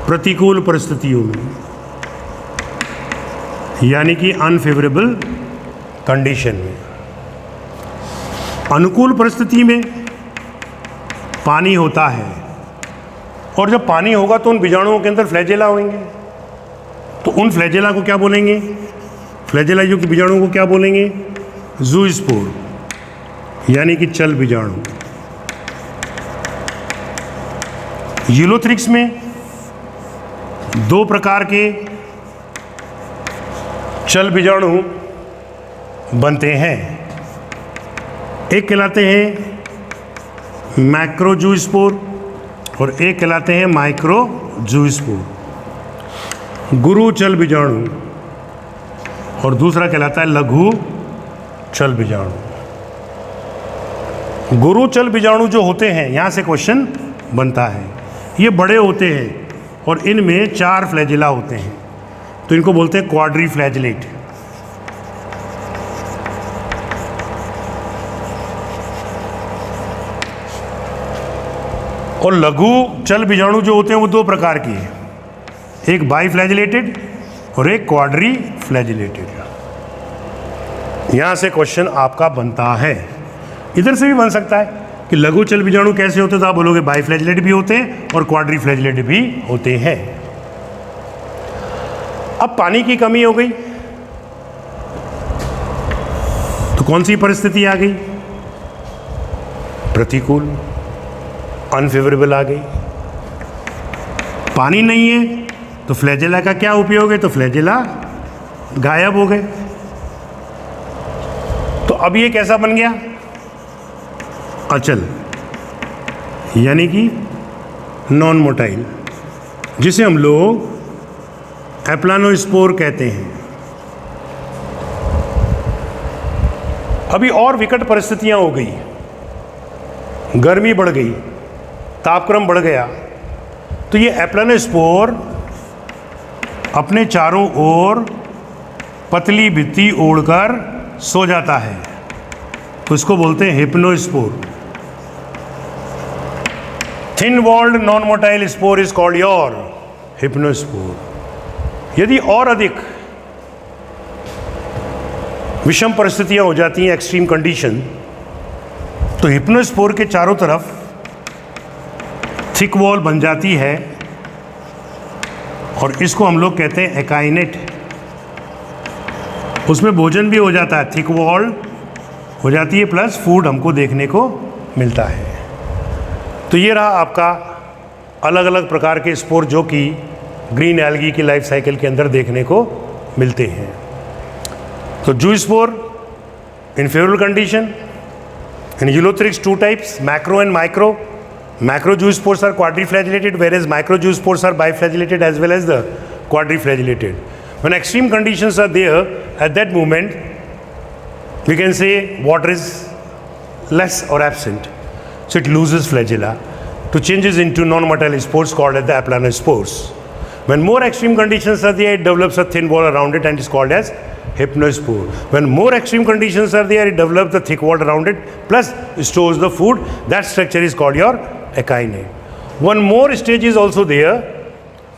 प्रतिकूल परिस्थितियों में, यानी कि अनफेवरेबल कंडीशन में। अनुकूल परिस्थिति में पानी होता है, और जब पानी होगा तो उन बीजाणुओं के अंदर फ्लैजेला होंगे। तो उन फ्लैजेला को क्या बोलेंगे? फ्लैजेला जो कि बीजाणुओं को क्या बोलेंगे? ज़ूस्पोर, यानी कि चल बीजाणु। यूलोथ्रिक्स में दो प्रकार के चल बीजाणु बनते हैं। एक कहलाते हैं मैक्रोजूस्पोर और एक कहलाते हैं माइक्रोजूस्पोर। गुरु चल बीजाणु और दूसरा कहलाता है लघु चल बीजाणु। गुरु चल बीजाणु जो होते हैं, यहाँ से क्वेश्चन बनता है, ये बड़े होते हैं और इनमें 4 फ्लैजिला होते हैं, तो इनको बोलते हैं क्वाड्रीफ्लैजिलेट। और लघु चल बीजाणु जो होते हैं वो दो प्रकार की है, एक बाईफ्लैजिलेटेड और एक क्वाड्रीफ्लैजिलेटेड। यहां से क्वेश्चन आपका बनता है। इधर से भी बन सकता है कि लघु चल बीजाणु कैसे होते हैं, तो आप बोलोगे बाईफ्लैजिलेट भी होते हैं और क्वाड्रीफ्लैजिलेट भी होते हैं। अब पानी की कमी हो गई तो कौन सी परिस्थिति आ गई? प्रतिकूल, अनफेवरेबल आ गई। पानी नहीं है तो फ्लैजेला का क्या उपयोग है? तो फ्लैजेला गायब हो गए। तो अब ये कैसा बन गया? अचल, यानी कि नॉन मोटाइल, जिसे हम लोग एप्लानोस्पोर कहते हैं। अभी और विकट परिस्थितियां हो गई, गर्मी बढ़ गई, तापक्रम बढ़ गया, तो ये एप्लानोस्पोर अपने चारों ओर पतली भित्ति ओढ़कर सो जाता है, तो इसको बोलते हैं hypnospore. Thin walled non motile spore is called your hypnospore. यदि और अधिक विषम परिस्थितियां हो जाती हैं, एक्सट्रीम कंडीशन, तो हिप्नोस्पोर के चारों तरफ थिक वॉल बन जाती है और इसको हम लोग कहते हैं एकाइनेट। उसमें भोजन भी हो जाता है, थिक वॉल हो जाती है, प्लस फूड हमको देखने को मिलता है। तो ये रहा आपका अलग अलग प्रकार के स्पोर जो कि ग्रीन एल्गी की लाइफ साइकिल के अंदर देखने को मिलते हैं। तो zoospore in favourable condition, in Ulothrix 2 types, macro and micro. Macro zoospores are quadriflagellated, whereas micro zoospores are biflagellated as well as the quadriflagellated. When extreme conditions are there, at that moment we can say water is less or absent, so it loses flagella to changes into non-motile spores called as the aplanospores. When more extreme conditions are there, it develops a thin wall around it and is called as hypnospore. When more extreme conditions are there, it develops the thick wall around it, plus stores the food. That structure is called your echinate. One more stage is also there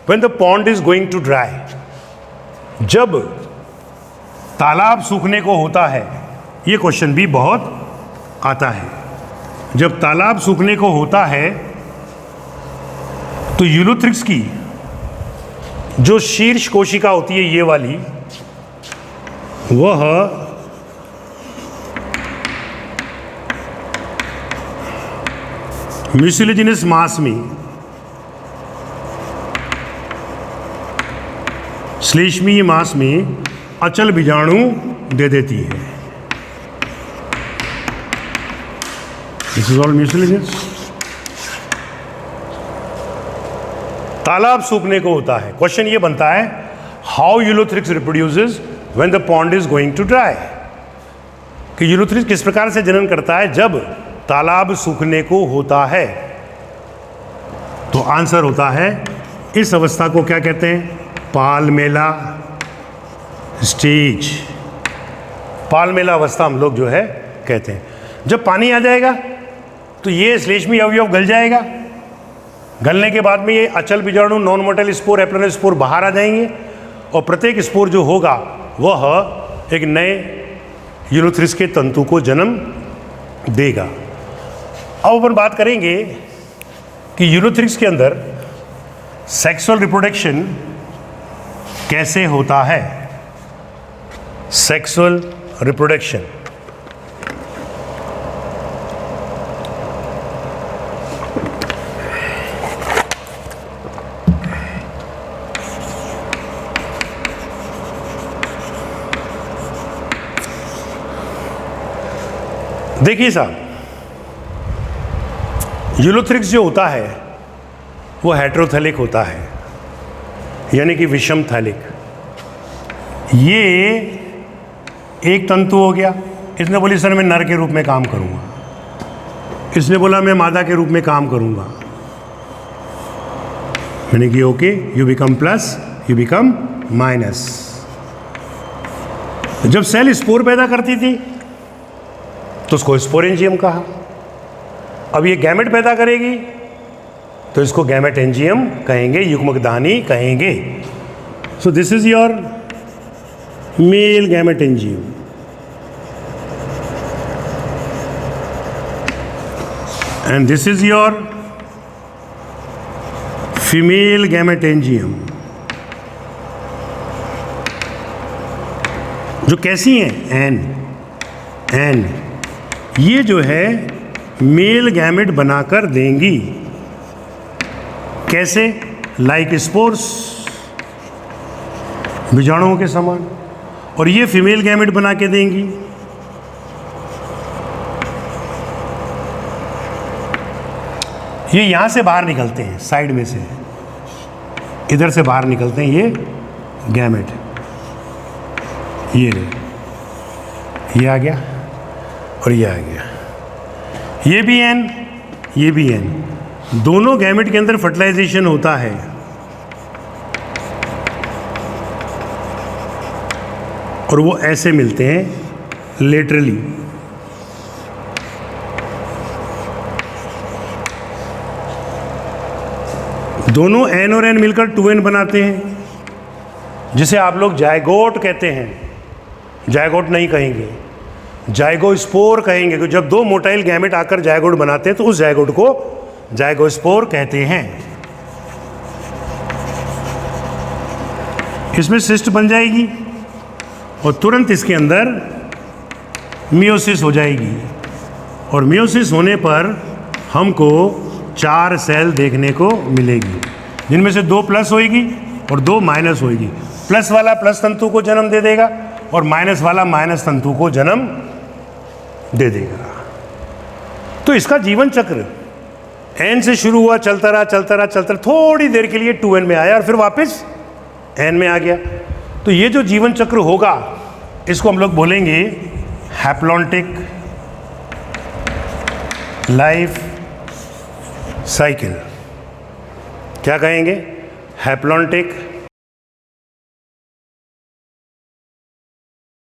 when the pond is going to dry. जब तालाब सूखने को होता है, ये question भी बहुत आता है, जब तालाब सूखने को होता है तो यूलोथ्रिक्स की जो शीर्ष कोशिका होती है, ये वाली, वह म्यूसिलेजिनस मास में श्लेष्मीय मास में अचल बीजाणु दे देती है. This is all mucilaginous. तालाब सूखने को होता है. क्वेश्चन ये बनता है, how Ulothrix reproduces when the pond is going to dry. कि यूलोथ्रिक्स किस प्रकार से जनन करता है जब तालाब सूखने को होता है. तो आंसर होता है, इस अवस्था को क्या कहते हैं? पालमेला स्टेज. पालमेला अवस्था हम लोग जो है कहते हैं. जब पानी आ जाएगा तो ये श्लेष्मीय अवयव गल जाएगा. गलने के बाद में ये अचल बीजाणु, नॉन मोटाइल स्पोर, एप्लोनोस्पोर बाहर आ जाएंगे और प्रत्येक स्पोर जो होगा वह एक नए यूलोथ्रिक्स के तंतु को जन्म देगा. अब अपन बात करेंगे कि यूलोथ्रिक्स के अंदर सेक्सुअल रिप्रोडक्शन कैसे होता है. Sexual reproduction. देखिए साहब, यूलोथ्रिक्स जो होता है वो हेटेरोथैलिक होता है, यानी कि विषम थैलिक. ये एक तंतु हो गया. इसने बोली सर मैं नर के रूप में काम करूंगा, इसने बोला मैं मादा के रूप में काम करूंगा. मैंने कि okay, you become plus, you become minus. जब सेल स्पोर पैदा करती थी तो उसको स्पोरेंजियम कहा. अब ये गैमेट पैदा करेगी तो इसको गैमेट एंजियम कहेंगे, युग्मकदानी कहेंगे. So this is your male gametangium. And this is your female gametangium, जो कैसी हैं? एन. ये जो है मेल गैमेट बनाकर देंगी. कैसे? लाइक स्पोर्स, बीजाणुओं के समान. और ये फीमेल गैमेट बना के देंगी. ये यहां से बाहर निकलते हैं, साइड में से इधर से बाहर निकलते हैं ये गैमेट. ये आ गया और ये आ गया. ये भी एन, ये भी एन. दोनों गैमेट के अंदर फर्टिलाइजेशन होता है. और वो ऐसे मिलते हैं लेटरली. दोनों एन और एन मिलकर 2n बनाते हैं, जिसे आप लोग जायगोट कहते हैं. जायगोट नहीं कहेंगे, जाइगोस्पोर कहेंगे. तो जब दो मोटाइल गैमेट आकर जायगोट बनाते हैं तो उस जायगोट को जाइगोस्पोर कहते हैं. इसमें सिस्ट बन जाएगी और तुरंत इसके अंदर मियोसिस हो जाएगी. और मियोसिस होने पर हमको 4 सेल देखने को मिलेगी, जिनमें से 2 प्लस होएगी और 2 माइनस होएगी. प्लस वाला प्लस तंतु को जन्म दे देगा और माइनस वाला माइनस तंतु को जन्म दे देगा. तो इसका जीवन चक्र एन से शुरू हुआ, चलता रहा, थोड़ी देर के लिए 2n में आया और फिर वापस n में आ गया. तो ये जो जीवन चक्र होगा इसको हम लोग बोलेंगे हैप्लॉन्टिक लाइफ साइकिल. क्या कहेंगे? हैप्लॉन्टिक